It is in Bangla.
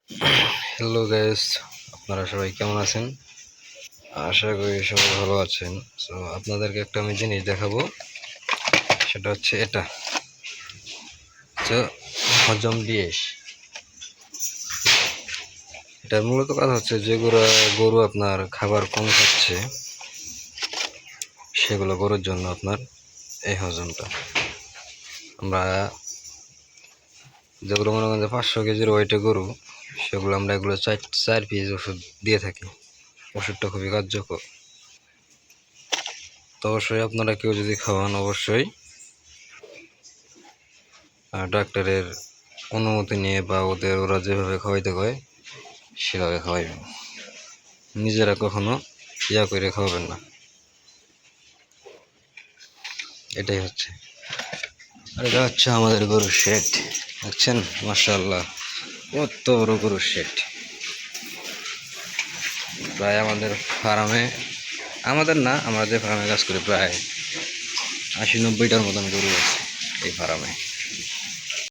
হ্যালো গাইস, আপনারা সবাই কেমন আছেন? আশা করি সবাই ভালো আছেন। সো আপনাদেরকে একটা আমি জিনিস দেখাবো, সেটা হচ্ছে এটা হচ্ছে হজম ডিশ। এটার মূলত কাজ হচ্ছে যেগুলো গরু আপনার খাবার কম খাচ্ছে সেগুলো গরুর জন্য আপনার এই হজমটা। আমরা যেগুলো মনে করেন যে 500 কেজির ওয়েটে গরু, সেগুলো আমরা এগুলো চার পিস ওষুধ দিয়ে থাকি। ওষুধটা খুবই কার্যকর। তো অবশ্যই আপনারা কেউ যদি খাওয়ান, অবশ্যই ডাক্তারের অনুমতি নিয়ে বা ওরা যেভাবে খাওয়াইতে কয় সেভাবে খাওয়াইবেন। নিজেরা কখনো করে খাওয়াবেন না। এটাই হচ্ছে। আর এটা হচ্ছে আমাদের গরুর শেড, দেখছেন? মাশাআল্লাহ, কত বড় গরুর শেড। প্রায় আমাদের ফার্মে, আমাদের না, আমরা যে ফার্মে কাজ করি, প্রায় 80-90টার মতন গরু আছে এই ফার্মে।